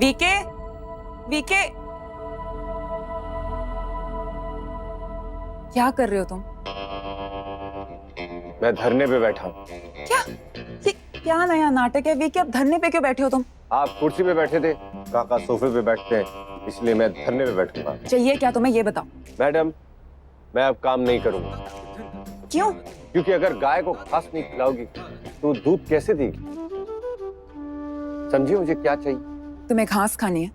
VK, VK, क्या कर रहे हो तुम? मैं धरने पे बैठा हूँ। क्या? ये क्या नया नाटक है वीके? अब धरने पे क्यों बैठे हो तुम? आप कुर्सी पे बैठे थे, काका सोफे पे बैठते हैं, इसलिए मैं धरने पे बैठूंगा। चाहिए क्या तुम्हें, ये बताओ। मैडम, मैं अब काम नहीं करूंगा। क्यों? क्योंकि अगर गाय को घास नहीं खिलाओगी तो दूध कैसे देगी? समझिए मुझे क्या चाहिए। तुम्हें घास खानी है?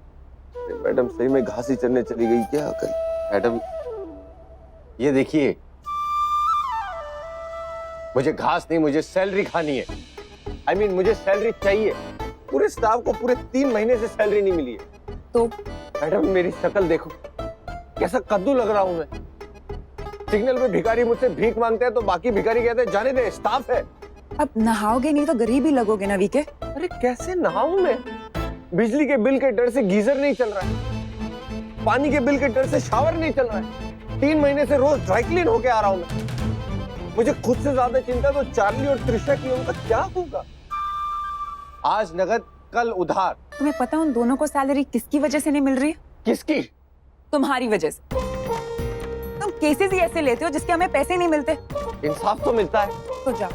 मैडम सही में घास ही चरने चली गई क्या कल? मैडम ये देखिए, मुझे घास नहीं, मुझे सैलरी खानी है। I mean, मुझे सैलरी चाहिए। पूरे स्टाफ को पूरे 3 महीने से सैलरी नहीं मिली है। तो मैडम मेरी शक्ल देखो, कैसा कद्दू लग रहा हूं मैं। सिग्नल पे भिखारी मुझसे भीख मांगते हैं तो बाकी भिखारी कहते हैं जाने दे, स्टाफ है। अब नहाओगे नहीं तो गरीब ही लगोगे ना वीके। अरे कैसे नहाऊं मैं? बिजली के बिल के डर से गीजर नहीं चल रहा है, पानी के बिल के डर से शावर नहीं चल रहा है। 3 महीने से रोज ड्राई क्लीन होके आ रहा हूं मैं। मुझे खुद से ज्यादा चिंता तो चार्ली और त्रिशा की, उनका क्या होगा? आज नगद, कल उधार। तुम्हें पता है उन दोनों को सैलरी किसकी वजह से नहीं मिल रही है? किसकी? तुम्हारी वजह से। तुम केसेस ही ऐसे लेते हो जिसके हमें पैसे नहीं मिलते। इंसाफ तो मिलता है। तो जाओ,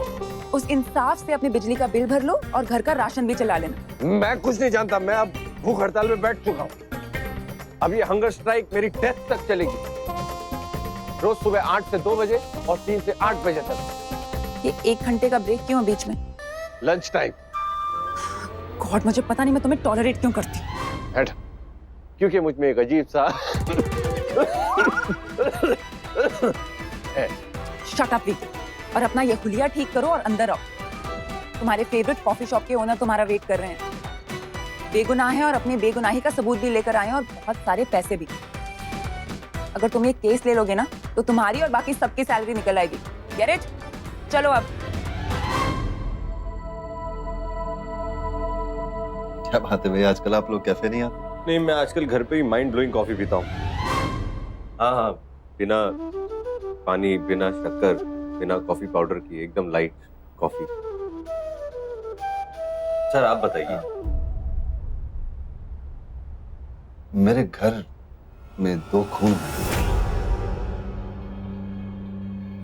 उस इंसाफ से अपने बिजली का बिल भर लो और घर का राशन भी चला लेना। मैं कुछ नहीं जानता, मैं अब भूख हड़ताल में बैठ चुका हूँ। अब ये हंगर स्ट्राइक मेरी डेथ तक चलेगी। रोज सुबह 8 से 2 बजे और 3 से 8 बजे तक। ये 1 घंटे का ब्रेक क्यों बीच में? Lunch time. गॉड, मुझे पता नहीं मैं तुम्हें टॉलरेट क्यों करती हूँ। क्योंकि मुझ में एक अजीब सा शट अप वीके, और अपना ये हुलिया ठीक करो और अंदर आओ। तुम्हारे फेवरेट कॉफी शॉप के ओनर तुम्हारा वेट कर रहे हैं। बेगुनाह है और अपनी बेगुनाही का सबूत भी लेकर आए हैं और बहुत सारे पैसे भी। अगर तुम ये केस ले लोगे ना तो तुम्हारी और बाकी सबकी सैलरी निकल आएगी। Get it? चलो अब। क्या बात है भाई, आजकल आप लोग कैफे नहीं आते? नहीं, मैं आजकल घर पे ही माइंड ब्लोइंग कॉफी पीता हूँ। हाँ, बिना पानी, बिना शक्कर, बिना कॉफी पाउडर की, एकदम लाइट कॉफी। सर आप बताइए। मेरे घर में 2 खून हैं।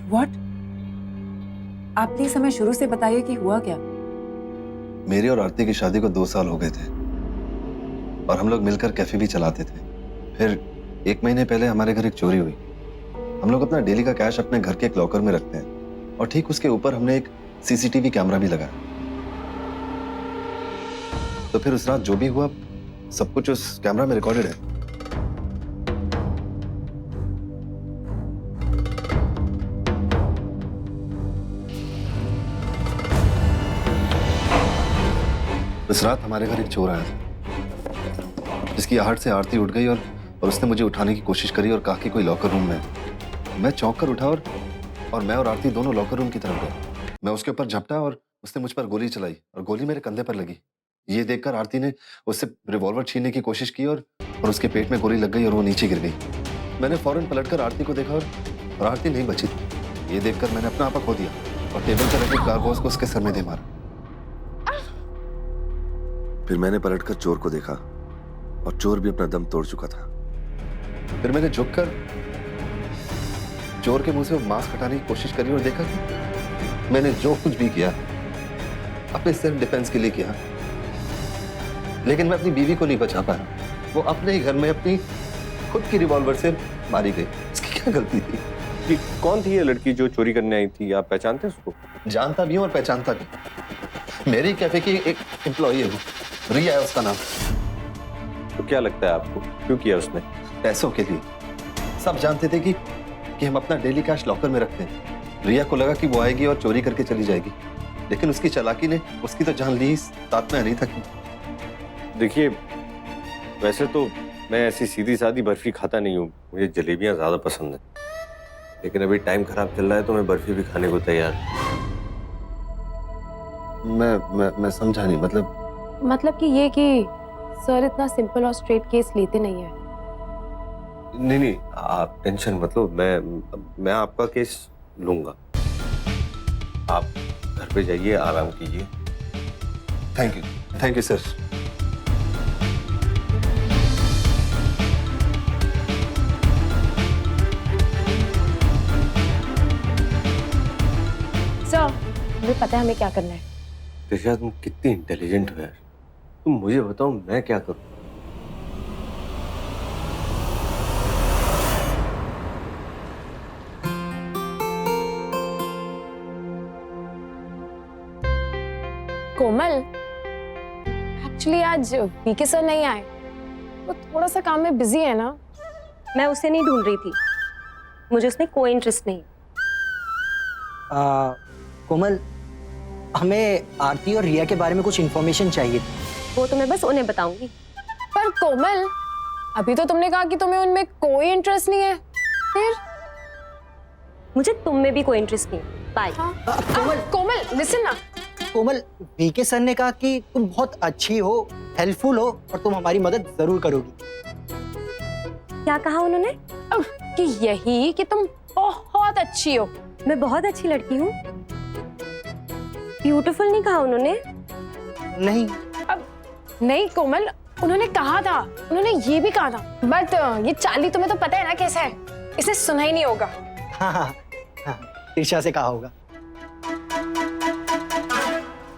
व्हाट? आप प्लीज हमें शुरू से बताइए कि हुआ क्या। मेरी और आरती की शादी को 2 साल हो गए थे और हम लोग मिलकर कैफे भी चलाते थे। फिर 1 महीने पहले हमारे घर एक चोरी हुई। हम लोग अपना डेली का कैश अपने घर के एक लॉकर में रखते हैं और ठीक उसके ऊपर हमने एक सीसीटीवी कैमरा भी लगाया। तो फिर उस रात जो भी हुआ सब कुछ उस कैमरा में रिकॉर्डेड है। इस रात हमारे घर एक चोर आया था जिसकी आहट से आरती उठ गई और उसने मुझे उठाने की कोशिश करी और कहा कि कोई लॉकर रूम में। मैं चौंक कर उठा और मैं और आरती दोनों लॉकर रूम की तरफ गए। मैं उसके ऊपर झपटा और उसने मुझ पर गोली चलाई और गोली मेरे कंधे पर लगी। ये देखकर आरती ने उससे रिवॉल्वर छीनने की कोशिश की और उसके पेट में गोली लग गई और वो नीचे गिर गई। मैंने फौरन पलटकर आरती को देखा और आरती नहीं बची। ये देखकर मैंने अपना आपा खो दिया और टेबल पर रखे कारगोश को उसके सर में दे मारा। फिर मैंने पलटकर चोर को देखा और चोर भी अपना दम तोड़ चुका था। फिर मैंने झुककर चोर के मुंह से वो मास्क हटाने की कोशिश करी और देखा कि मैंने जो कुछ भी किया अपने सेल्फ डिफेंस के लिए किया, लेकिन मैं अपनी बीवी को नहीं बचा पाया। वो अपने ही घर में अपनी खुद की रिवॉल्वर से मारी गई। इसकी क्या गलती थी? कि कौन थी ये लड़की जो चोरी करने आई थी? आप पहचानते हैं उसको? जानता भी हूं और पहचानता भी। मेरी कैफे की एक एम्प्लॉई है, वो रिया है उसका नाम। तो क्या लगता है आपको क्यों किया उसने? पैसों के लिए। सब जानते थे कि हम अपना डेली कैश लॉकर में रखते हैं। रिया को लगा कि वो आएगी और चोरी करके चली जाएगी, लेकिन उसकी चालाकी ने उसकी तो जान ली। साथ में नहीं था कि। देखिए, वैसे तो मैं ऐसी सीधी सादी बर्फी खाता नहीं हूँ, मुझे जलेबियाँ ज्यादा पसंद है, लेकिन अभी टाइम खराब चल रहा है तो मैं बर्फी भी खाने को तैयार। मैं समझा नहीं। मतलब कि ये कि सर इतना सिंपल और स्ट्रेट केस लेते नहीं है। नहीं, आप टेंशन मत लो, मैं आपका केस लूंगा। आप घर पे जाइए, आराम कीजिए। Thank you sir. सर, मुझे पता है हमें क्या करना है। त्रिशा, तुम कितनी इंटेलिजेंट हो यार। तुम मुझे बताओ मैं क्या करूं। कोमल, एक्चुअली आज वीके सर नहीं आए, वो थोड़ा सा काम में बिजी है ना। मैं उसे नहीं ढूंढ रही थी, मुझे उसमें कोई इंटरेस्ट नहीं। कोमल, हमें आरती और रिया के बारे में कुछ इन्फॉर्मेशन चाहिए थी। वो तो मैं बस उन्हें बताऊंगी। पर कोमल, अभी तो तुमने कहा कि तुम्हें उनमें कोई इंटरेस्ट नहीं है, फिर? मुझे तुम में भी कोई इंटरेस्ट नहीं। बाय। कोमल लिसन ना। कोमल, वीके सर ने कहा कि तुम बहुत अच्छी हो, हेल्पफुल हो और तुम हमारी मदद जरूर करोगी। क्या कहा उन्होंने? कि यही कि तुम बहुत अच्छी हो। मैं बहुत अच्छी लड़की हूँ। ब्यूटीफुल नहीं कहा उन्होंने। नहीं, अब नहीं कोमल, उन्होंने कहा था, उन्होंने ये भी कहा था, बट ये चार्ली तुम्हें तो पता है ना कैसा है, इसे सुना ही नहीं होगा। हाँ, त्रिशा से कहा होगा।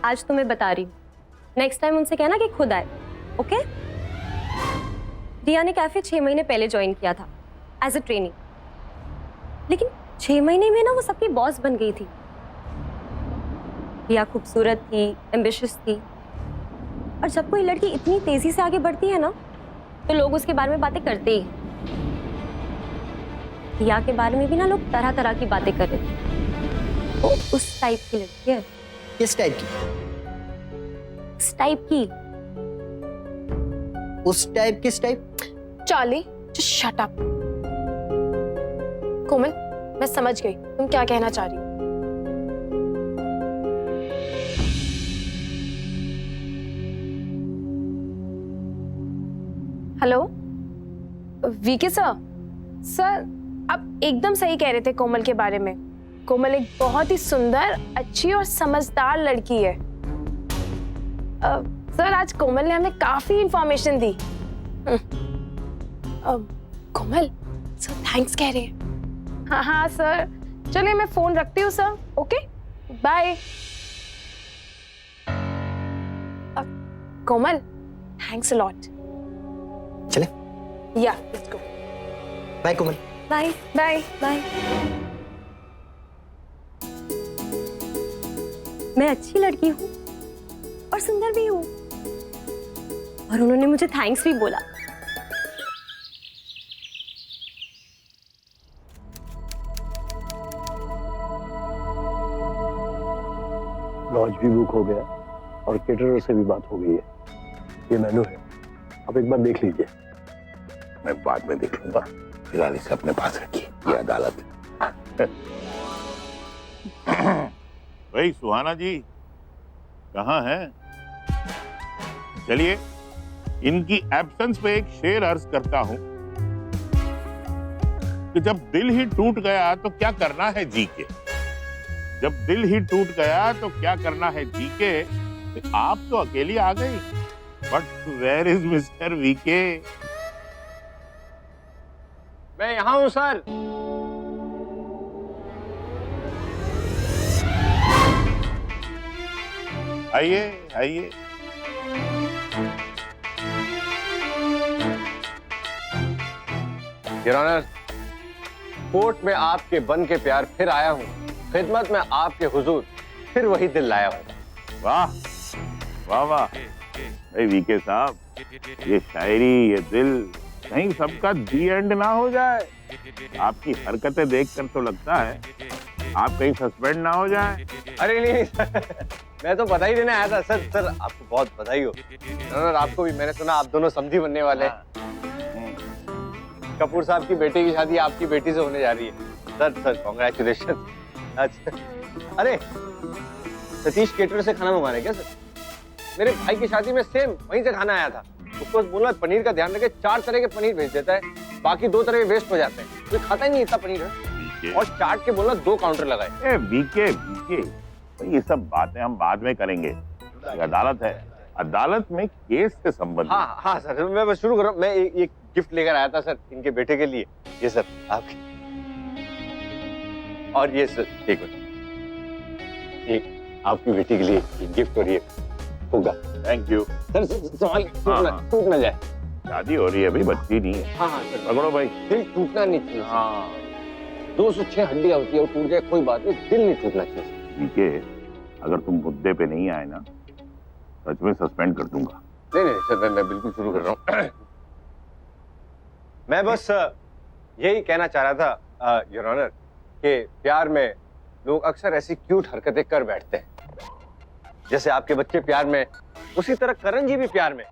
आज तो मैं बता रही हूँ, नेक्स्ट टाइम उनसे कहना कि खुद आए, ओके? रिया ने कैफे 6 महीने पहले ज्वाइन किया था एज अ ट्रेनिंग, लेकिन 6 महीने में ना वो सबकी बॉस बन गई थी। रिया खूबसूरत थी, एम्बिशियस थी, और जब कोई लड़की इतनी तेजी से आगे बढ़ती है ना, तो लोग उसके बारे में बातें करते ही। रिया के बारे में भी ना लोग तरह तरह की बातें कर रहे थे। वो उस टाइप की लड़की है। किस टाइप की? इस टाइप की। उस टाइप? किस type? Charlie, just shut up। कोमल, मैं समझ गई तुम क्या कहना चाह रही हो। Hello, VK sir. सर, आप एकदम सही कह रहे थे कोमल के बारे में। कोमल एक बहुत ही सुंदर, अच्छी और समझदार लड़की है। सर, आज कोमल ने हमें काफी इंफॉर्मेशन दी। कोमल, सर थैंक्स कह रहे हैं। हाँ हाँ सर, चलिए मैं फोन रखती हूँ sir. Okay, bye. Komal, thanks a lot. चले? Yeah, let's go. Bye Komal. Bye bye bye. मैं अच्छी लड़की हूँ और सुंदर भी हूँ, और उन्होंने मुझे थैंक्स भी बोला। लॉज भी बुक हो गया और केटरर से भी बात हो गई है। ये मेनू है, आप एक बार देख लीजिए। मैं बाद में देख लूंगा, फिलहाल इसे अपने पास रखिए, ये अदालत है। भाई सुहाना जी कहाँ हैं? चलिए इनकी एब्सेंस पे एक शेर अर्ज करता हूं कि जब दिल ही टूट गया तो क्या करना है जी के। जब दिल ही टूट गया तो क्या करना है जी के। आप तो अकेली आ गई, but where is mister VK? मैं यहाँ हूँ सर। आइए आइए। योर ऑनर, कोर्ट में आपके बन के प्यार फिर आया हूँ। खिदमत में आपके हुजूर फिर वही दिल लाया हूँ। वाह वाह वाह भाई वीके साहब, ये शायरी, ये दिल, कहीं सबका दी एंड ना हो जाए। आपकी हरकतें देखकर तो लगता है आप कहीं सस्पेंड ना हो जाए। अरे नहीं सर, मैं तो बधाई देने आया था। सर सर आपको बहुत बधाई हो। और आपको भी। मैंने सुना आप दोनों समधी बनने वाले हैं। कपूर साहब की बेटे की शादी आपकी बेटी से होने जा रही है। Sir sir congratulation. अच्छा, अरे सतीश केटरर से खाना मंगवाना है क्या सर? मेरे भाई की शादी में सेम वहीं से खाना आया था। उसको बोलना पनीर का ध्यान रखे, 4 तरह के पनीर भेज देता है, बाकी 2 तरह के वेस्ट हो जाते हैं। कोई खाता ही नहीं इतना पनीर है। और चाट के बोलना 2 काउंटर लगाए। ए वीके वीके भाई, ये सब बातें हम बाद में करेंगे। ये अदालत है, अदालत में केस से संबंधित। हाँ हाँ सर, मैं बस शुरू कर रहा हूँ। मैं एक गिफ्ट लेकर आया था सर इनके बेटे के लिए। ये सर आपके, और ये सर एक एक आपकी बेटी के लिए गिफ्ट और ये होगा। Thank you. सर संभाल, हाँ। टूट ना जाए। शादी हो रही है, अभी बच्ची नहीं है। हाँ हाँ सर, पकड़ो भाई। दिल टूटना नहीं चाहिए। हाँ 206 हड्डियां होती है, वो टूट जाए कोई बात नहीं, दिल नहीं टूटना चाहिए। वीके, अगर तुम मुद्दे पे नहीं आए ना, सच में सस्पेंड कर दूंगा। नहीं नहीं सर, मैं बिल्कुल शुरू कर रहा हूँ। मैं बस यही कहना चाह रहा था योर ऑनर कि प्यार में लोग अक्सर ऐसी क्यूट हरकतें कर बैठते हैं। जैसे आपके बच्चे प्यार में, उसी तरह करण जी भी प्यार में,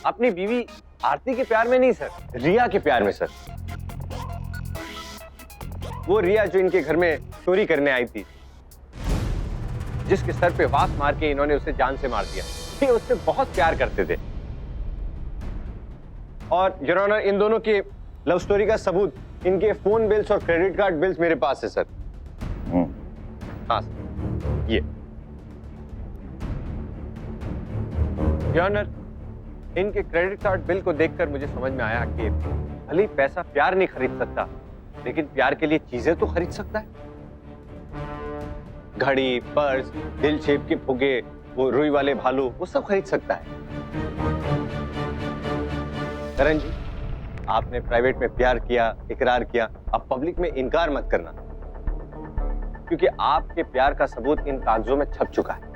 अपनी बीवी आरती के प्यार में नहीं सर, रिया के प्यार में सर। वो रिया जो इनके घर में चोरी करने आई थी, जिसके सर पे वास मार के इन्होंने उसे जान से मार दिया, ये उससे बहुत प्यार करते थे। और योर ऑनर, इन दोनों की लव स्टोरी का सबूत इनके फोन बिल्स और क्रेडिट कार्ड बिल्स मेरे पास है सर। हाँ सर, ये योर ऑनर, इनके क्रेडिट कार्ड बिल को देखकर मुझे समझ में आया कि भले ही पैसा प्यार नहीं खरीद सकता, लेकिन प्यार के लिए चीजें तो खरीद सकता है। घड़ी, पर्स, दिल शेप के फुगे, वो रुई वाले भालू, वो सब खरीद सकता है। करण जी, आपने प्राइवेट में प्यार किया, इकरार किया, अब पब्लिक में इनकार मत करना, क्योंकि आपके प्यार का सबूत इन कागजों में छप चुका है।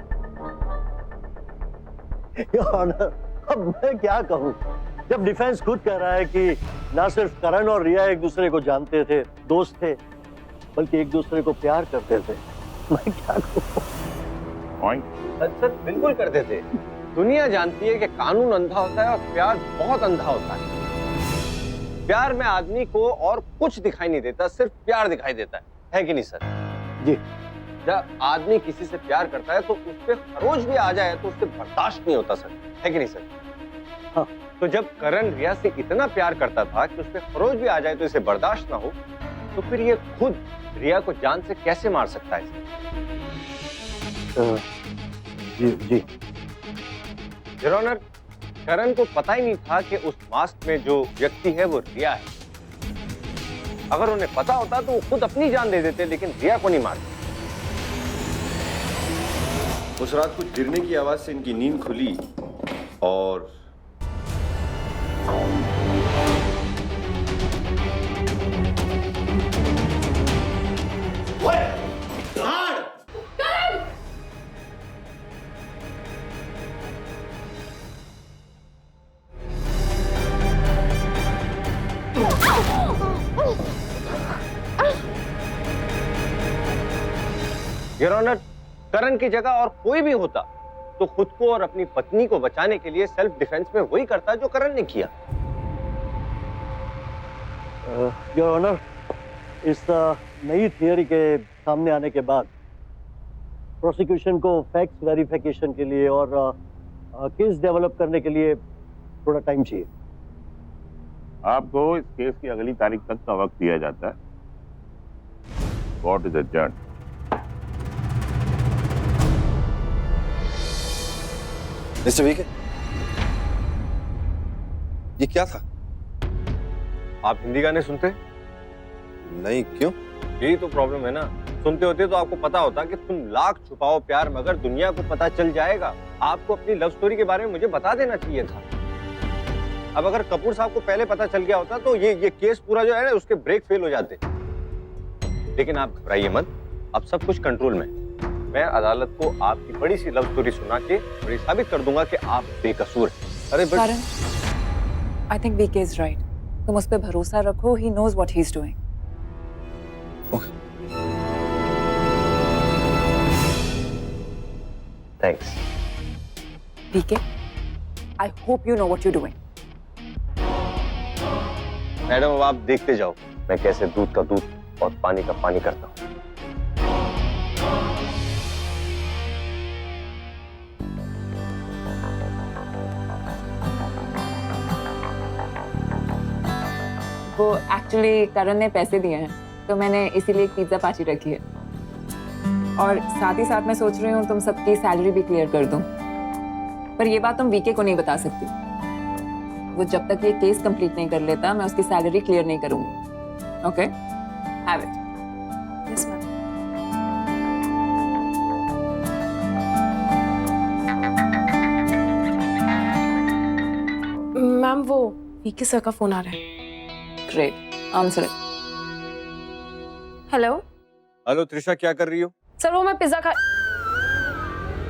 ऑनर, अब मैं क्या कहूं, जब डिफेंस खुद कह रहा है कि ना सिर्फ करण और रिया एक दूसरे को जानते थे, दोस्त थे, बल्कि एक दूसरे को प्यार करते थे, मैं क्या कहूं। सच बिल्कुल करते थे। दुनिया जानती है कि कानून अंधा होता है और प्यार बहुत अंधा होता है। प्यार में आदमी को और कुछ दिखाई नहीं देता, सिर्फ प्यार दिखाई देता है कि नहीं सर? जी। जब आदमी किसी से प्यार करता है तो उस पे खरोच भी आ जाए तो उससे बर्दाश्त नहीं होता सर, है कि नहीं सर? हाँ। तो जब करण रिया से इतना प्यार करता था कि उस पे खरोच भी आ जाए तो इसे बर्दाश्त ना हो, तो फिर ये खुद रिया को जान से कैसे मार सकता है? जी जी। योर ऑनर, करण को पता ही नहीं था कि उस मास्क में जो व्यक्ति है वो रिया है। अगर उन्हें पता होता तो वो खुद अपनी जान दे देते, लेकिन रिया को नहीं मारते। उस रात कुछ गिरने की आवाज से इनकी नींद खुली और योर ऑनर, करण की जगह और कोई भी होता तो खुद को और अपनी पत्नी को बचाने के लिए सेल्फ डिफेंस में वही करता जो करण ने किया। योर ऑनर, इस नई थियरी के सामने आने के बाद प्रोसिक्यूशन को फैक्ट्स वेरिफिकेशन के लिए और केस डेवलप करने के लिए थोड़ा टाइम चाहिए। आपको इस केस की अगली तारीख तक का वक्त दिया जाता है। Court is adjourned. Mister VK, ये क्या था? आप हिंदी गाने सुनते? नहीं, क्यों? यही तो प्रॉब्लम है ना। सुनते होते तो आपको पता होता कि तुम लाख छुपाओ प्यार, मगर दुनिया को पता चल जाएगा। आपको अपनी लव स्टोरी के बारे में मुझे बता देना चाहिए था। अब अगर कपूर साहब को पहले पता चल गया होता तो ये केस पूरा जो है ना उसके ब्रेक फेल हो जाते। लेकिन आप घबराइए मत, अब सब कुछ कंट्रोल में। मैं अदालत को आपकी बड़ी सी लव स्टोरी सुना के बड़ी साबित कर दूंगा कि आप बेकसूर हैं। अरे करण, I think VK is right. तुम उस पे भरोसा रखो, he knows what he's doing. Thanks. VK, I hope you know what you're doing. Madam, अब आप देखते जाओ मैं कैसे दूध का दूध और पानी का पानी करता हूँ। वो एक्चुअली करण ने पैसे दिए हैं, तो मैंने इसीलिए एक पिज्जा पार्टी रखी है। और साथ ही साथ मैं सोच रही हूँ तुम सबकी सैलरी भी क्लियर कर दूं। पर ये बात तुम वीके को नहीं बता सकती। वो जब तक ये केस कंप्लीट नहीं कर लेता, मैं उसकी सैलरी क्लियर नहीं करूंगी। Okay? Have it. Yes ma'am. VK sir का फोन आ रहा है। Great, answer it. Hello hello Trisha, क्या कर रही हो? सर, वो मैं पिज्जा खा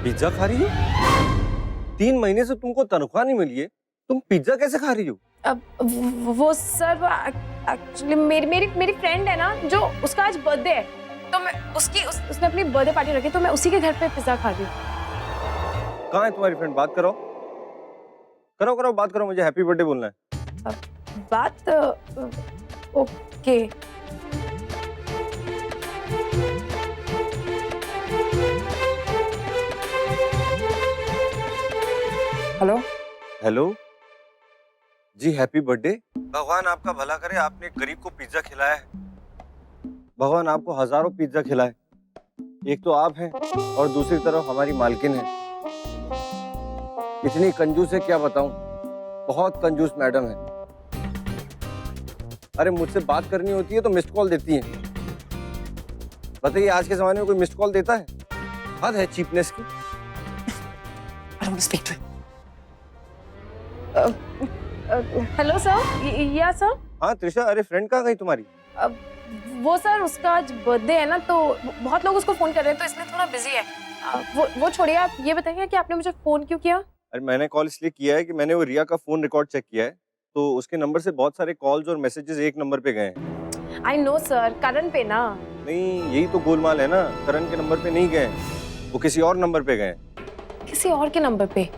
पिज्जा खा रही हो? 3 महीने से तुमको तनख्वाह नहीं मिली है, तुम पिज्जा कैसे खा रही हो? अब वो सर एक्चुअली मेरी फ्रेंड है ना, जो उसका आज बर्थडे है, तो मैं उसने अपनी बर्थडे पार्टी रखी, तो मैं उसी के घर पे पिज्जा खा रही हूँ। कहाँ है तुम्हारी फ्रेंड? बात करो बात करो, मुझे हैप्पी बर्थडे बोलना है। बात ओके। हेलो, हेलो जी, हैप्पी बर्थडे। भगवान आपका भला करे, आपने एक गरीब को पिज्जा खिलाया है। भगवान आपको हजारों पिज्जा खिलाए। एक तो आप हैं और दूसरी तरफ हमारी मालकिन है। इतनी कंजूस है क्या बताऊं, बहुत कंजूस मैडम है। अरे मुझसे बात करनी होती है तो मिस्ड कॉल देती हैं। बताइए, आज के जमाने में कोई मिस्ड कॉल देता है? हद है चीपनेस की। I don't want to speak to him. Hello sir. या सर। हाँ त्रिशा, अरे फ्रेंड कहाँ गई तुम्हारी? वो सर, उसका आज बर्थडे है ना, तो बहुत लोग उसको फोन कर रहे हैं, तो इसलिए थोड़ा बिजी है। वो छोड़िए, आप ये बताइए कि आपने मुझे फोन क्यों किया? अरे मैंने कॉल इसलिए किया है कि मैंने वो रिया का फोन रिकॉर्ड चेक किया है, तो उसके नंबर से बहुत सारे कॉल्स और मैसेजेस एक नंबर पे गए हैं। आई नो सर, करण पे ना। नहीं, यही तो गोलमाल है ना, करण के नंबर पे नहीं गए, वो किसी और नंबर पे गए। किसी और के नंबर पे?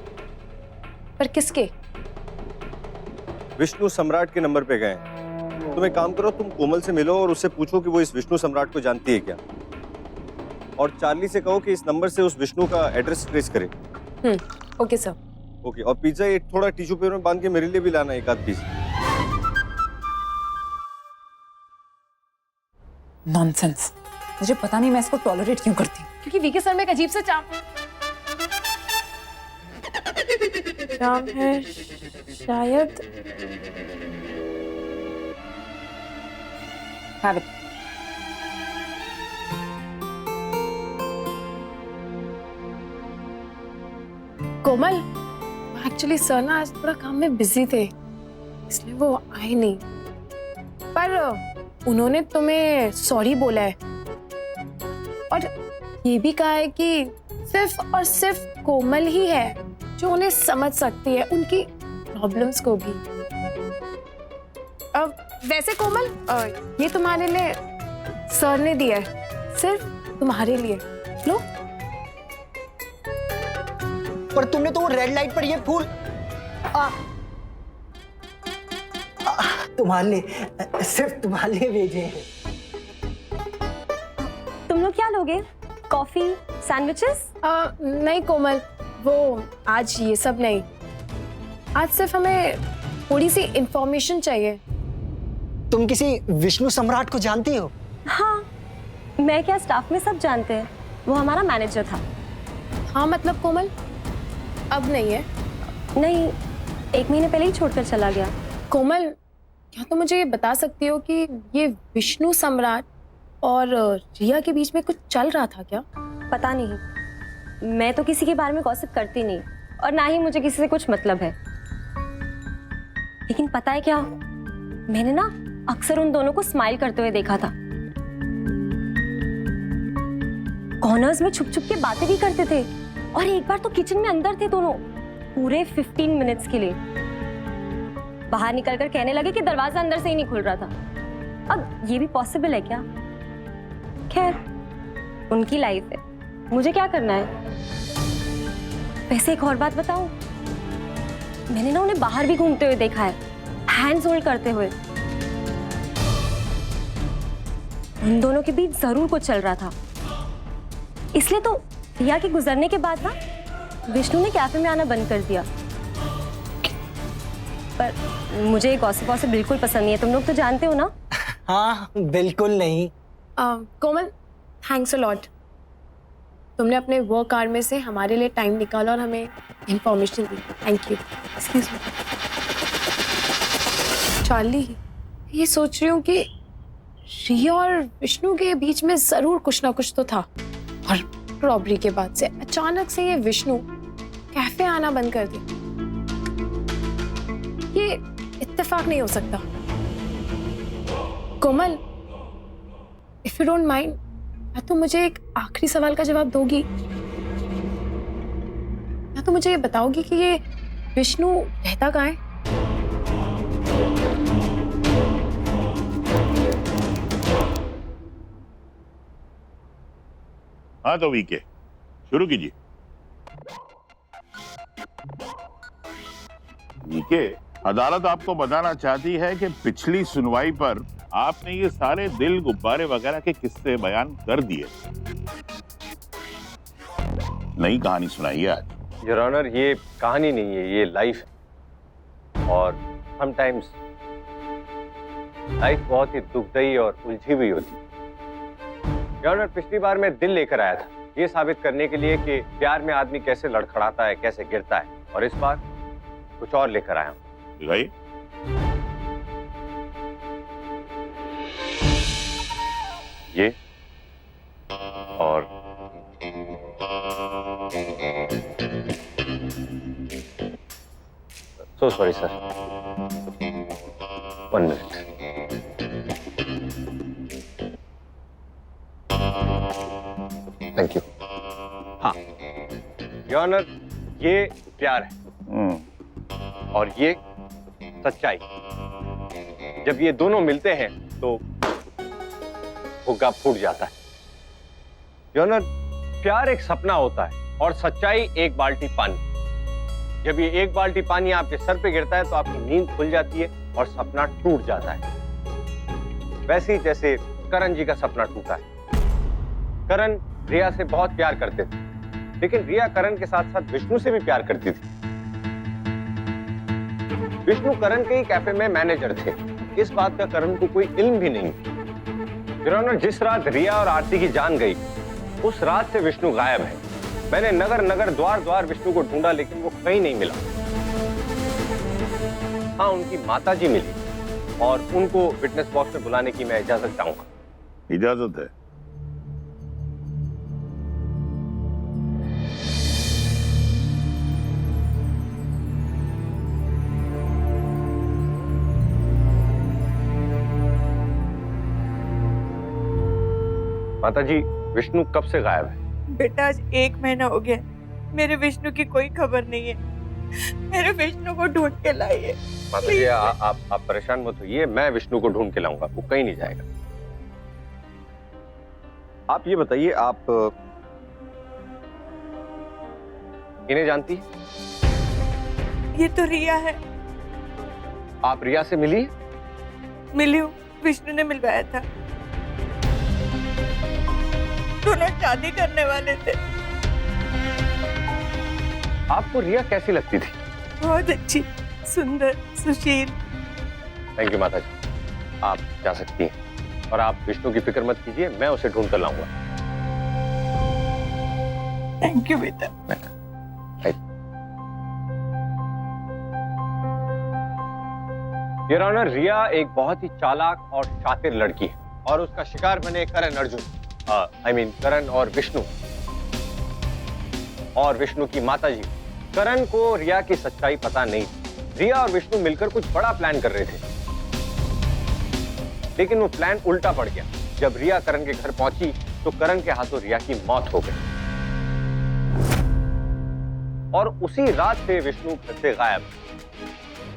पर किसके? विष्णु सम्राट के नंबर पे गए। तुम एक काम करो, तुम कोमल से मिलो और उससे पूछो कि वो इस विष्णु सम्राट को जानती है क्या, और चार्ली से कहो कि इस नंबर से उस विष्णु का एड्रेस ट्रेस करे। Okay sir. ओके, और पिज्जा एक थोड़ा टिश्यू पेपर में बांध के मेरे लिए भी लाना, एक आध पीस। नॉनसेंस। मुझे पता नहीं मैं इसको टॉलरेट क्यों करती हूँ। क्योंकि वीके सर में एक अजीब सा चाम है शायद। Have it. Komal, actually sir ना आज थोड़ा काम में बिजी थे, इसलिए वो आए नहीं। पर उन्होंने तुम्हें सॉरी बोला है और ये भी कहा है कि सिर्फ और सिर्फ कोमल ही है जो उन्हें समझ सकती है, उनकी प्रॉब्लम्स को भी। वैसे कोमल, ये तुम्हारे लिए सर ने दिया है, सिर्फ तुम्हारे लिए। लो। पर तुमने तो वो रेड लाइट पर ये फूल तुम्हारे लिए, सिर्फ तुम्हारे लिए भेजे हैं। तुम लोग क्या लोगे? Coffee, sandwiches? नहीं कोमल, वो आज ये सब नहीं। आज सिर्फ हमें थोड़ी सी इंफॉर्मेशन चाहिए। तुम किसी विष्णु सम्राट को जानती हो? हाँ, मैं क्या, स्टाफ में सब जानते हैं। वो हमारा मैनेजर था। हाँ मतलब कोमल, अब नहीं है? नहीं, 1 महीने पहले ही छोड़कर चला गया। कोमल, क्या तुम मुझे ये बता सकती हो कि ये विष्णु सम्राट और रिया के बीच में कुछ चल रहा था क्या? पता नहीं, मैं तो किसी के बारे में गॉसिप करती नहीं, और ना ही मुझे किसी से कुछ मतलब है। लेकिन पता है क्या, मैंने ना अक्सर उन दोनों को स्माइल करते हुए देखा था। कॉर्नर्स में छुप छुप के बातें भी करते थे, और एक बार तो किचन में अंदर थे दोनों पूरे 15 मिनट्स के लिए। बाहर निकलकर कहने लगे कि दरवाजा अंदर से ही नहीं खुल रहा था। अब ये भी पॉसिबल है क्या? खैर, उनकी लाइफ है, मुझे क्या करना है। वैसे एक और बात बताऊं, मैंने ना उन्हें बाहर भी घूमते हुए देखा है, हैंड्स होल्ड करते हुए। उन दोनों के बीच जरूर कुछ चल रहा था। इसलिए तो रिया के गुजरने के बाद ना विष्णु ने कैफे में आना बंद कर दिया। पर मुझे गॉसिप वॉसिप बिल्कुल पसंद नहीं है, तुम लोग तो जानते हो ना। हाँ बिल्कुल नहीं। कोमल, थैंक्स अ लॉट। तुमने अपने वर्क आवर में से हमारे लिए टाइम निकाला और हमें information the. Thank you. Excuse me Charlie, ये सोच रही हूँ कि रिया और विष्णु के बीच में जरूर कुछ ना कुछ तो था, और रॉबरी के बाद से अचानक से ये विष्णु कैफे आना बंद कर दिया। ये इत्तेफाक नहीं हो सकता। कोमल, इफ यू डोंट माइंड, या तो मुझे एक आखिरी सवाल का जवाब दोगी, या तो मुझे ये बताओगी कि ये विष्णु रहता कहाँ है? हाँ तो वीके शुरू कीजिए। वीके, अदालत आपको बताना चाहती है कि पिछली सुनवाई पर आपने ये सारे दिल, गुब्बारे वगैरह के किस्से बयान कर दिए। नई कहानी सुनाइए आज। योर ऑनर, ये कहानी नहीं है, ये लाइफ है। और समटाइम्स लाइफ बहुत ही दुखदाई और उलझी हुई होती है। योर ऑनर, पिछली बार मैं दिल लेकर आया था ये साबित करने के लिए कि प्यार में आदमी कैसे लड़खड़ाता है, कैसे गिरता है, और इस बार कुछ और लेकर आया हूं। दिखाइए। ये और so sorry sir, 1 minute. Thank you. हाँ योर ऑनर, ये प्यार है और ये सच्चाई। जब ये दोनों मिलते हैं तो फुग्गा फूट जाता है। योर ऑनर, प्यार एक सपना होता है और सच्चाई एक बाल्टी पानी। जब ये एक बाल्टी पानी आपके सर पे गिरता है तो आपकी नींद खुल जाती है और सपना टूट जाता है। वैसे ही जैसे करण जी का सपना टूटा है। करण रिया से बहुत प्यार करते थे, लेकिन रिया करण के साथ साथ विष्णु से भी प्यार करती थी। विष्णु करण के ही कैफे में मैनेजर थे, इस बात का करण को कोई इल्म भी नहीं। योर ऑनर, जिस रात रिया और आरती की जान गई उस रात से विष्णु गायब है। मैंने नगर नगर द्वार द्वार विष्णु को ढूंढा, लेकिन वो कहीं नहीं मिला। हाँ, उनकी माताजी मिली और उनको विटनेस बॉक्स में बुलाने की मैं इजाजत चाहूंगा। इजाजत है। माताजी, विष्णु कब से गायब है? बेटा, आज 1 महीना हो गया, मेरे विष्णु की कोई खबर नहीं है। मेरे विष्णु को ढूंढ के लाइए। माताजी, आप परेशान मत होइए, मैं विष्णु को ढूंढ के लाऊंगा, वो कहीं नहीं जाएगा। आप ये बताइए, आप इन्हें जानती है? ये तो रिया है। आप रिया से मिली? मिली हूँ, विष्णु ने मिलवाया था। दोनों शादी करने वाले थे। आपको रिया कैसी लगती थी? बहुत अच्छी, सुंदर, सुशील। थैंक यू माताजी, आप जा सकती हैं और आप विष्णु की फिक्र मत कीजिए, मैं उसे ढूंढ कर लाऊंगा। थैंक यू बेटा। योर ऑनर, रिया एक बहुत ही चालाक और शातिर लड़की है और उसका शिकार बने करण अर्जुन, करण और विष्णु की माताजी। करण को रिया की सच्चाई पता नहीं। रिया और विष्णु मिलकर कुछ बड़ा प्लान कर रहे थे, लेकिन वो प्लान उल्टा पड़ गया। जब रिया करण के घर पहुंची तो करण के हाथों रिया की मौत हो गई और उसी रात से विष्णु घर से गायब।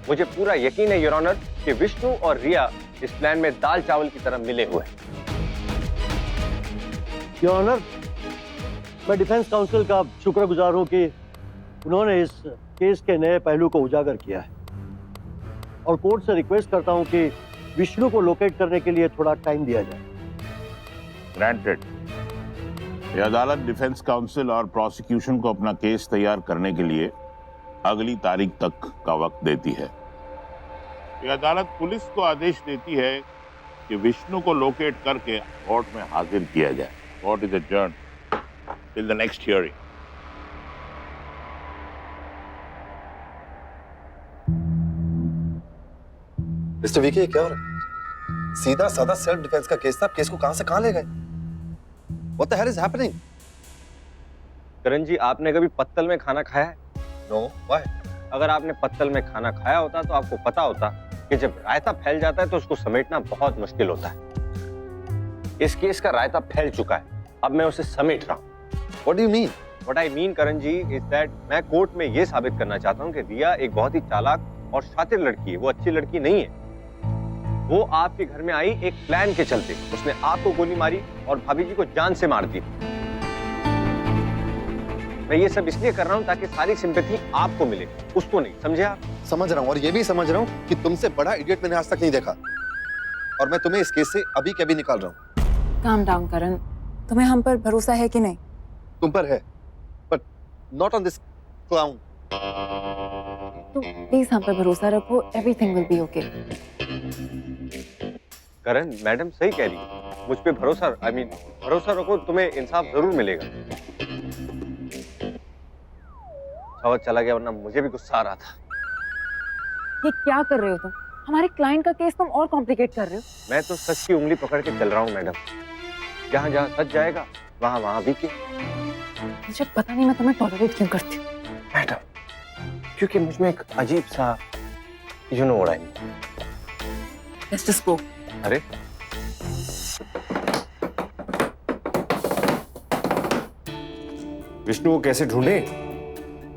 मुझे पूरा यकीन है योर ऑनर कि विष्णु और रिया इस प्लान में दाल चावल की तरह मिले हुए हैं। योर ऑनर, मैं डिफेंस काउंसिल का शुक्रगुजार हूं कि उन्होंने इस केस के नए पहलू को उजागर किया है और कोर्ट से रिक्वेस्ट करता हूं कि विष्णु को लोकेट करने के लिए थोड़ा टाइम दिया जाए। ग्रांटेड। ये अदालत डिफेंस काउंसिल और प्रोसिक्यूशन को अपना केस तैयार करने के लिए अगली तारीख तक का वक्त देती है। ये अदालत पुलिस को आदेश देती है कि विष्णु को लोकेट करके कोर्ट में हाजिर किया जाए। Court is adjourned till the next hearing. Mister VK, क्या हो रहा है? सीधा साधा सेल्फ डिफेंस का केस था, आप केस को कहां से कहां ले गए? What the hell is happening? करण जी, आपने कभी पत्तल में खाना खाया है? No, why? अगर आपने पत्तल में खाना खाया होता तो आपको पता होता कि जब रायता फैल जाता है तो उसको समेटना बहुत मुश्किल होता है। इस केस का रायता फैल चुका है, अब मैं उसे समेट रहा हूँ। What do you mean? What I mean, Karan ji, is that मैं कोर्ट में ये साबित करना चाहता हूँ कि रिया एक बहुत ही चालाक और शातिर लड़की है, वो अच्छी लड़की नहीं है। वो आपके घर में आई एक प्लान के चलते, उसने आपको गोली मारी और भाभी जी को जान से मार दी। मैं ये सब इसलिए कर रहा हूँ ताकि सारी सिंपैथी आपको मिले, उसको नहीं, समझे आप? समझ रहा हूँ, और ये भी समझ रहा हूँ कि तुमसे बड़ा इडियट मैंने आज तक नहीं देखा, और मैं तुम्हें इस केस से अभी के अभी निकाल रहा हूँ। काम डाउन करण, तुम्हें हम पर भरोसा है कि नहीं? तुम पर है, but not on this clown. तो प्लीज हम पर भरोसा रखो, everything will be okay. Karan, madam सही कह रही है, मुझ पे भरोसा, भरोसा रखो, तुम्हें इंसाफ जरूर मिलेगा। आवाज चला गया, वरना मुझे भी गुस्सा आ रहा था। ये क्या कर रहे हो तुम? हमारे क्लाइंट का केस तुम और कॉम्प्लिकेट कर रहे हो। मैं तो सच की उंगली पकड़ के चल रहा हूँ मैडम, जहाँ जहाँ सच जाएगा वहाँ वहाँ भी के। मुझे पता नहीं मैं तुम्हें टॉलरेट क्यों करती हूँ। मैडम, क्योंकि मुझ में एक अजीब सा you know what I mean. Let's just go. अरे विष्णु को कैसे ढूंढे?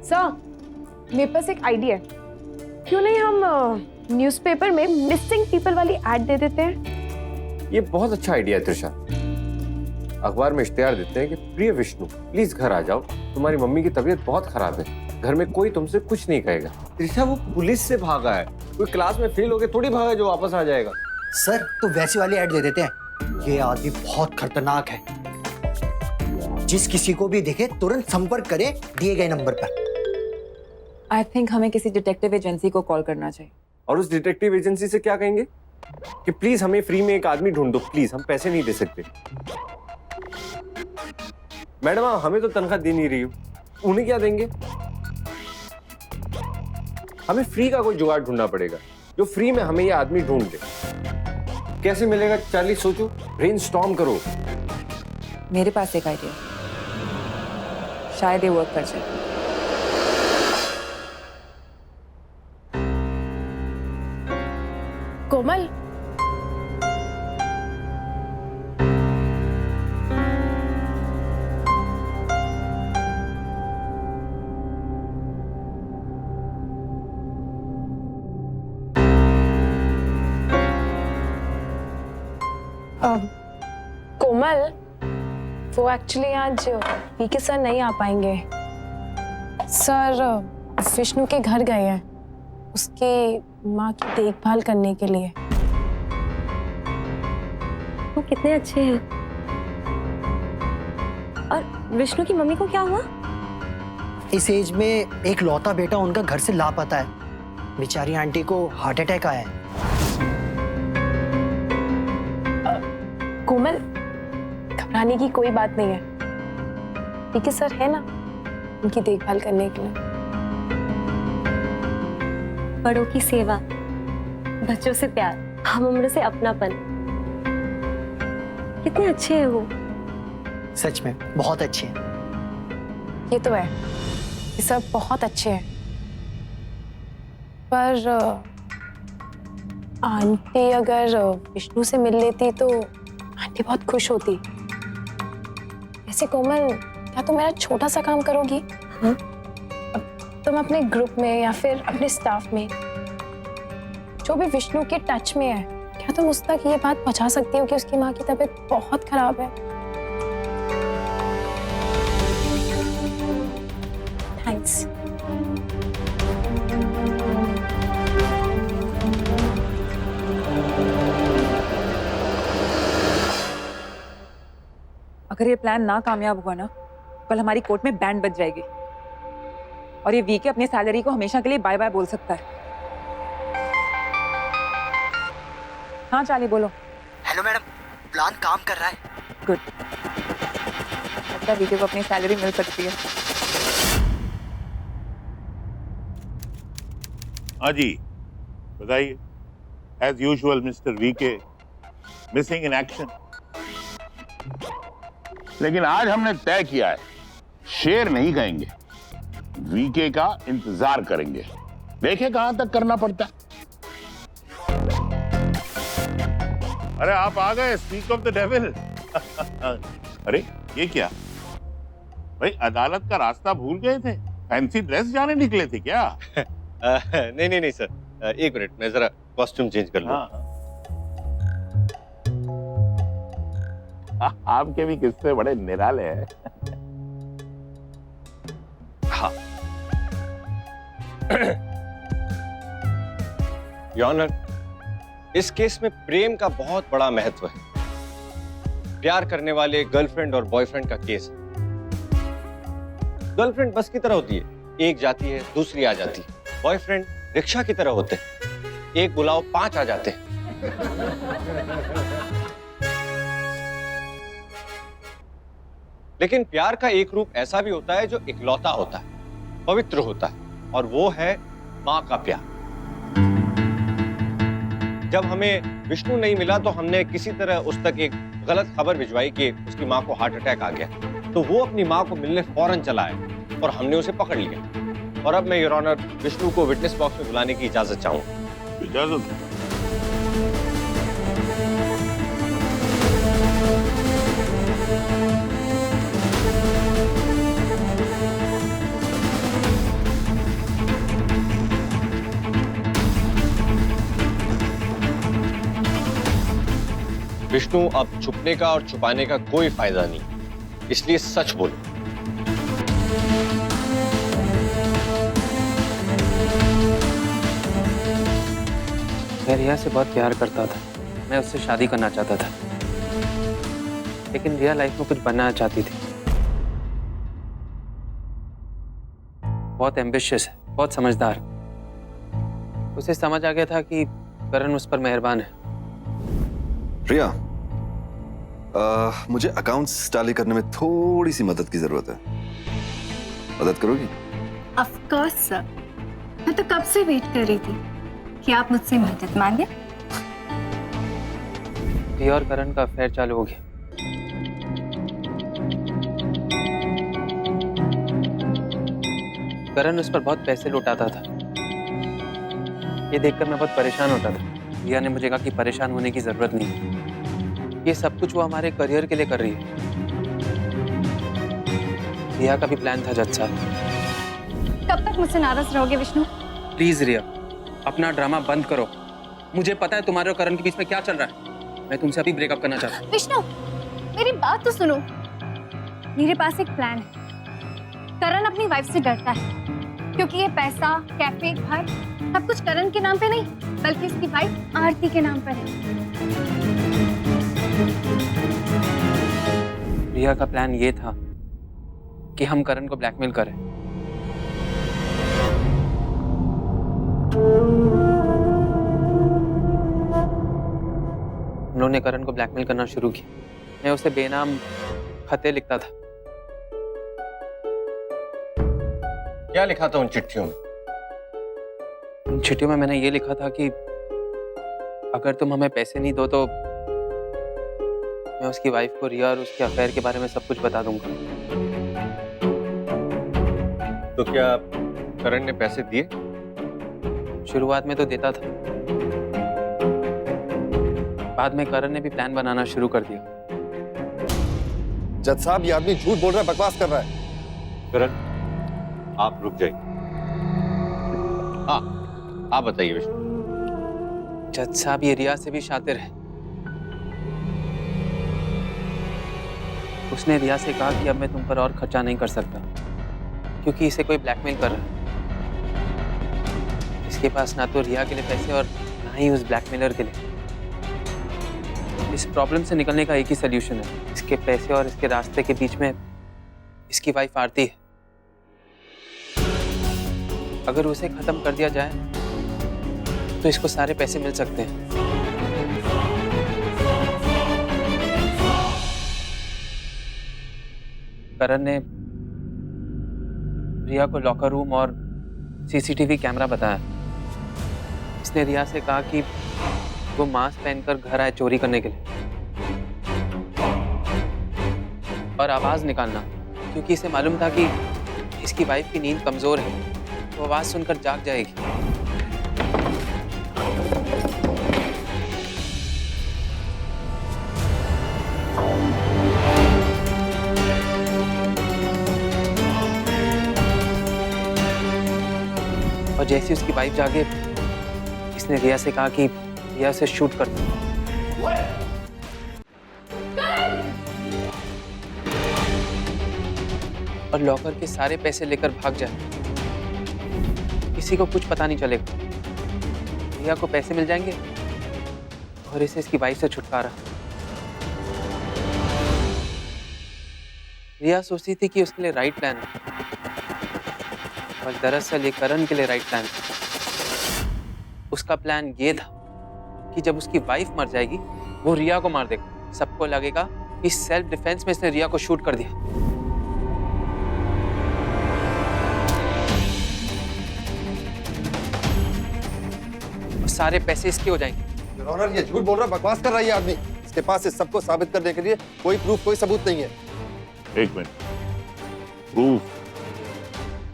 सर, मेरे पास एक आइडिया है। क्यों नहीं हम न्यूज़पेपर में मिसिंग पीपल वाली एड दे देते हैं? ये बहुत अच्छा आइडिया है त्रिशा। अखबार में इश्तिहार देते हैं कि प्रिय विष्णु प्लीज घर आ जाओ, तुम्हारी मम्मी की तबीयत बहुत खराब है, घर में कोई तुमसे कुछ नहीं कहेगा। त्रिशा, वो पुलिस से भागा है, कोई क्लास में फेल हो गया थोड़ी भागा जो वापस आ जाएगा। सर, तो वैसी वाली ऐड दे देते हैं। ये आदमी बहुत खतरनाक है, जिस किसी को भी देखे तुरंत संपर्क करे दिए गए नंबर पर। आई थिंक हमें किसी डिटेक्टिव एजेंसी को कॉल करना चाहिए। और उस डिटेक्टिव एजेंसी से क्या कहेंगे कि प्लीज हमें फ्री में एक आदमी ढूंढ दो, प्लीज, हम पैसे नहीं दे सकते। मैडम, हमें तो तनख्वाह दे नहीं रही हो, उन्हें क्या देंगे? हमें फ्री का कोई जुगाड़ ढूंढना पड़ेगा जो फ्री में हमें ये आदमी ढूंढ दे। कैसे मिलेगा चार्ली? सोचो, ब्रेनस्टॉर्म करो। मेरे पास एक आइडिया, शायद ये वर्क कर जाए। कोमल, कोमल, वो एक्चुअली आज वीके सर नहीं आ पाएंगे। सर विष्णु के घर गए हैं उसके माँ की देखभाल करने के लिए। वो कितने अच्छे हैं। और विष्णु की मम्मी को क्या हुआ? इस एज में एक लौता बेटा उनका घर से लापता है। बेचारी आंटी को हार्ट अटैक आया है। कोमल, घबराने की कोई बात नहीं है, वीके सर है ना उनकी देखभाल करने के लिए। बड़ों की सेवा, बच्चों से प्यार, हम उम्र से अपनापन, कितने अच्छे हैं वो। सच में बहुत अच्छे हैं। ये तो है, ये सब बहुत अच्छे हैं, पर आंटी अगर विष्णु से मिल लेती तो आंटी बहुत खुश होती। ऐसे कोमल, क्या तुम मेरा छोटा सा काम करोगी? हाँ? तुम अपने ग्रुप में या फिर अपने स्टाफ में जो भी विष्णु के टच में है, क्या तुम उस तक ये बात पहुंचा सकती हो कि उसकी माँ की तबीयत बहुत खराब है? थैंक्स। अगर ये प्लान ना कामयाब हुआ ना, कल हमारी कोर्ट में बैंड बज जाएगी और ये वीके अपनी सैलरी को हमेशा के लिए बाय बाय बोल सकता है। हाँ चार्ली, बोलो। हेलो मैडम, प्लान काम कर रहा है। गुड, लगता है वीके को अपनी सैलरी मिल सकती है। हाँ जी, बताइए। As usual mister VK missing in action. लेकिन आज हमने तय किया है, शेर नहीं कहेंगे, वीके का इंतजार करेंगे, देखें कहां तक करना पड़ता है। अरे आप आ गए, स्पीक ऑफ द डेविल। अरे ये क्या भाई, अदालत का रास्ता भूल गए थे? फैंसी ड्रेस जाने निकले थे क्या? नहीं सर, एक मिनट, मैं जरा कॉस्ट्यूम चेंज कर लूं। आपके भी किस्से बड़े निराले हैं। हाँ। योर ऑनर, इस केस में प्रेम का बहुत बड़ा महत्व है। प्यार करने वाले गर्लफ्रेंड और बॉयफ्रेंड का केस है। गर्लफ्रेंड बस की तरह होती है, एक जाती है दूसरी आ जाती है। बॉयफ्रेंड रिक्शा की तरह होते हैं, एक बुलाओ 5 आ जाते हैं। लेकिन प्यार का एक रूप ऐसा भी होता है जो इकलौता होता है, पवित्र होता है, और वो है माँ का प्यार। जब हमें विष्णु नहीं मिला तो हमने किसी तरह उस तक एक गलत खबर भिजवाई कि उसकी माँ को हार्ट अटैक आ गया, तो वो अपनी माँ को मिलने फौरन चला आया और हमने उसे पकड़ लिया। और अब मैं योर ऑनर विष्णु को विटनेस बॉक्स में बुलाने की इजाजत चाहूंगा। इजाजत? विष्णु, अब छुपने का और छुपाने का कोई फायदा नहीं, इसलिए सच बोलो। मैं रिया से बहुत प्यार करता था, मैं उससे शादी करना चाहता था, लेकिन रिया लाइफ में कुछ बनना चाहती थी। बहुत एम्बिशियस है, बहुत समझदार। उसे समझ आ गया था कि करण उस पर मेहरबान है। रिया, मुझे अकाउंट्स टैली करने में थोड़ी सी मदद की जरूरत है। मदद करोगी? ऑफ कोर्स सर, मैं तो कब से वेट कर रही थी कि आप मुझसे मदद मांगे। रिया और करण का अफेयर चालू हो गया। करण उस पर बहुत पैसे लुटाता था। ये देखकर मैं बहुत परेशान होता था। रिया ने मुझे कहा कि परेशान होने की जरूरत नहीं है, ये सब कुछ वो हमारे करियर के लिए कर रही है। रिया का भी प्लान था जज साहब। कब तक मुझसे नाराज रहोगे विष्णु? प्लीज रिया, अपना ड्रामा बंद करो। मुझे पता है तुम्हारे और करण के बीच में क्या चल रहा है। मैं तुमसे अभी ब्रेकअप करना चाहता हूँ। विष्णु, मेरी बात तो सुनो। मेरे पास एक प्लान है। करण अपनी वाइफ से डरता है क्योंकि ये पैसा, कैफे, घर सब कुछ करण के नाम पे नहीं बल्कि उसकी वाइफ आरती के नाम पर है। रिया का प्लान ये था कि हम करण को ब्लैकमेल करें। उन्होंने करण को ब्लैकमेल करना शुरू किया। मैं उसे बेनाम खतें लिखता था। क्या लिखा था उन चिट्ठियों में? उन चिट्ठियों में मैंने ये लिखा था कि अगर तुम हमें पैसे नहीं दो तो मैं उसकी वाइफ को रिया और उसके अफेयर के बारे में सब कुछ बता दूंगा। तो क्या करण ने पैसे दिए? शुरुआत में तो देता था, बाद में करण ने भी प्लान बनाना शुरू कर दिया। जज साहब, ये आदमी झूठ बोल रहा है, बकवास कर रहा है। करण, आप रुक जाइए। हाँ, आप बताइए विष्णु। जज साहब, ये रिया से भी शातिर है। उसने रिया से कहा कि अब मैं तुम पर और खर्चा नहीं कर सकता क्योंकि इसे कोई ब्लैकमेल कर रहा है। इसके पास ना तो रिया के लिए पैसे और ना ही उस ब्लैकमेलर के लिए। इस प्रॉब्लम से निकलने का एक ही सलूशन है। इसके पैसे और इसके रास्ते के बीच में इसकी वाइफ आरती है। अगर उसे खत्म कर दिया जाए तो इसको सारे पैसे मिल सकते हैं। करण ने रिया को लॉकर रूम और सीसीटीवी कैमरा बताया। इसने रिया से कहा कि वो मास्क पहनकर घर आए चोरी करने के लिए और आवाज निकालना, क्योंकि इसे मालूम था कि इसकी वाइफ की नींद कमजोर है, वो आवाज सुनकर जाग जाएगी। और जैसे उसकी वाइफ जागे, इसने रिया से कहा कि रिया से शूट कर दो। और लॉकर के सारे पैसे लेकर भाग जाए, किसी को कुछ पता नहीं चलेगा। रिया को पैसे मिल जाएंगे और इसे इसकी वाइफ से छुटकारा। रिया सोचती थी कि उसके लिए राइट प्लान है, पर दरअसल ये करण के लिए राइट प्लान था। उसका प्लान ये था कि जब उसकी वाइफ मर जाएगी, वो रिया को मार देगा। सबको लगेगा कि सेल्फ डिफेंस में इसने रिया को शूट कर दिया। और सारे पैसे इसके हो जाएंगे। योर ऑनर, ये झूठ बोल रहा, बकवास कर रहा है ये आदमी। इसके पास इस सबको साबित करने के लिए कोई प्रूफ, कोई सबूत नहीं है। एक मिनट, प्रूफ?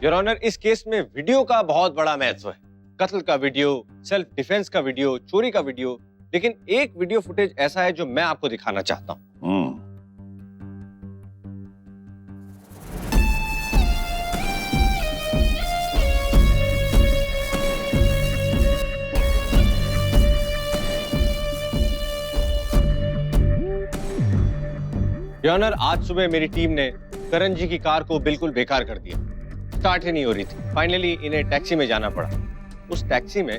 योर ऑनर, इस केस में वीडियो का बहुत बड़ा महत्व है। कत्ल का वीडियो, सेल्फ डिफेंस का वीडियो, चोरी का वीडियो, लेकिन एक वीडियो फुटेज ऐसा है जो मैं आपको दिखाना चाहता हूं। योर ऑनर, आज सुबह मेरी टीम ने करण जी की कार को बिल्कुल बेकार कर दिया। स्टार्ट ही नहीं हो रही थी। फाइनली इन्हें टैक्सी में जाना पड़ा। उस टैक्सी में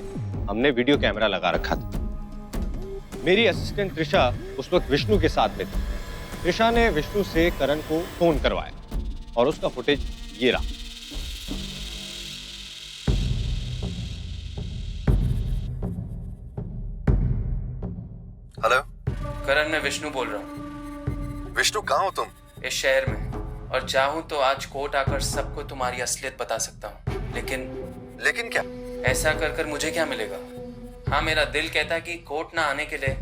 हमने वीडियो कैमरा लगा रखा था। मेरी असिस्टेंट त्रिशा उस वक्त विष्णु के साथ में थी। त्रिशा ने विष्णु से करण को फोन करवाया और उसका फुटेज ये रहा। हेलो करण, मैं विष्णु बोल रहा हूँ। विष्णु, कहाँ हो तुम? इस शहर में, और चाहूँ तो आज कोर्ट आकर सबको तुम्हारी असलियत बता सकता हूँ। लेकिन क्या? ऐसा कर कर मुझे क्या मिलेगा? हाँ, मेरा दिल कहता है कि कोर्ट ना आने के लिए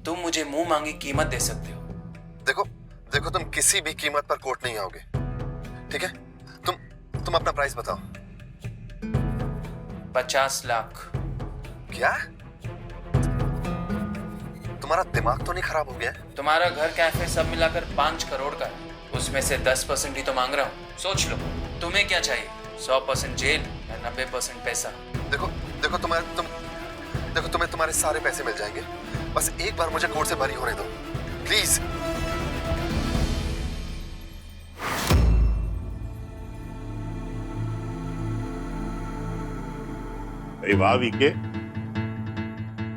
तुम मुझे मुंह मांगी कीमत दे सकते हो। देखो तुम किसी भी कीमत पर कोर्ट नहीं आओगे, ठीक है? तुम अपना प्राइस बताओ। 50 लाख। क्या? तुम्हारा दिमाग तो नहीं खराब हो गया? तुम्हारा घर, कैफे सब मिलाकर 5 करोड़ का है। उसमें से 10% ही तो मांग रहा हूँ। सोच लो, तुम्हें क्या चाहिए? 100% जेल या 90% पैसा? देखो तुम्हें तुम्हारे सारे पैसे मिल जाएंगे। बस एक बार मुझे कोर्ट से बरी होने दो, प्लीज। वाह वीके,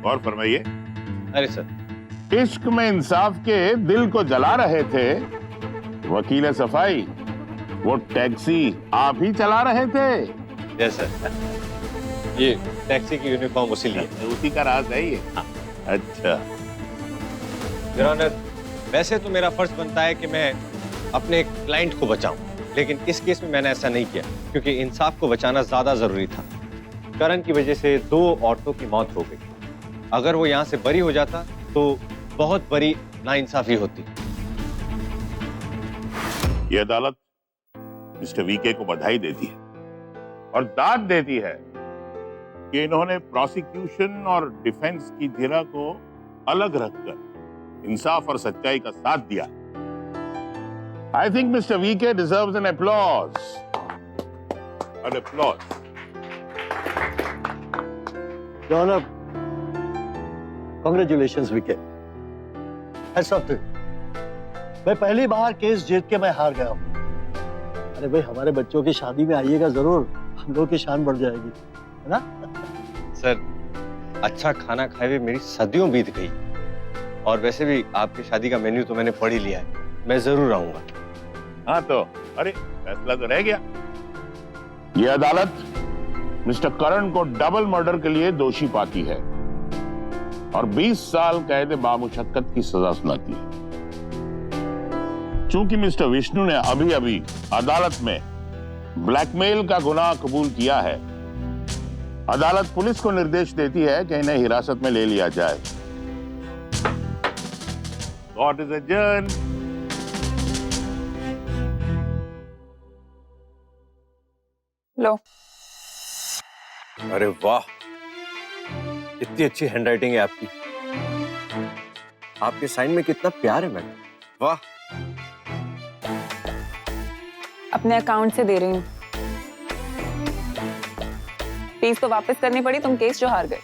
और फरमाइए। अरे सर, इश्क में इंसाफ के दिल को जला रहे थे वकील सफाई, वो टैक्सी आप ही चला रहे थे? यस सर, ये टैक्सी की यूनिफॉर्म उसी लिए। उसी का राज है ये? हाँ। अच्छा। योर ऑनर, वैसे तो मेरा फर्ज बनता है कि मैं अपने क्लाइंट को बचाऊं, लेकिन इस केस में मैंने ऐसा नहीं किया क्योंकि इंसाफ को बचाना ज्यादा जरूरी था। करण की वजह से 2 औरतों की मौत हो गई। अगर वो यहाँ से बरी हो जाता तो बहुत बड़ी नाइंसाफी होती। ये अदालत मिस्टर वीके को बधाई देती है और दाद देती है कि इन्होंने प्रोसिक्यूशन और डिफेंस की धीरा को अलग रखकर इंसाफ और सच्चाई का साथ दिया। I think mister VK deserves an applause. An applause. Your honour, congratulations VK. Hats off to you. मैं पहली बार केस जीत के मैं हार गया हूं। अरे भाई, हमारे बच्चों की शादी में आइएगा जरूर, हम लोग की शान बढ़ जाएगी, है ना? सर, अच्छा खाना खाए हुए मेरी सदियों बीत गई, और वैसे भी आपकी शादी का मेन्यू तो मैंने पढ़ ही लिया है। मैं जरूर आऊंगा। हाँ तो, अरे फैसला तो रह गया। ये अदालत मिस्टर करण को डबल मर्डर के लिए दोषी पाती है और 20 साल कैद बामुशक्कत की सजा सुनाती है। चूंकि मिस्टर विष्णु ने अभी अभी अदालत में ब्लैकमेल का गुनाह कबूल किया है, अदालत पुलिस को निर्देश देती है कि इन्हें हिरासत में ले लिया जाए। Court is adjourned. लो। अरे वाह, इतनी अच्छी हैंडराइटिंग है आपकी। आपके साइन में कितना प्यार है मैडम, वाह। अपने अकाउंट से दे रही हूँ। फीस तो वापस करनी पड़ी, तुम केस जो हार गए।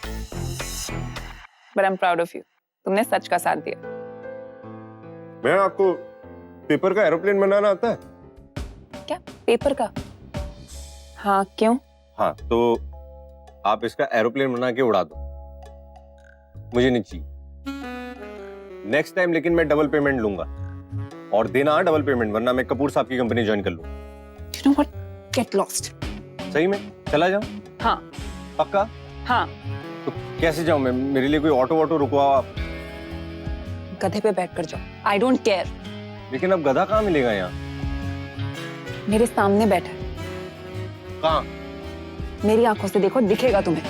But I am proud of you, तुमने सच का साथ दिया। मैम आपको पेपर का एरोप्लेन बनाना आता है? क्या पेपर का? हाँ क्यों? हाँ तो आप इसका एरोप्लेन बना के उड़ा दो, मुझे नहीं चाहिए। नेक्स्ट टाइम लेकिन मैं डबल पेमेंट लूंगा, और देना डबल पेमेंट, वरना मैं कपूर साहब की कंपनी ज्वाइन कर लूंगा। You know what? Get lost. सही में चला जाऊं? हाँ। पक्का? हाँ। तो कैसे जाऊं मैं? मेरे लिए कोई ऑटो वॉटो रुकवाओ आप। गधे पे बैठ कर जाओ। I don't care. लेकिन अब गधा कहाँ मिलेगा यहाँ? मेरे सामने बैठा है। कहाँ? मेरी आंखों से देखो, दिखेगा तुम्हें।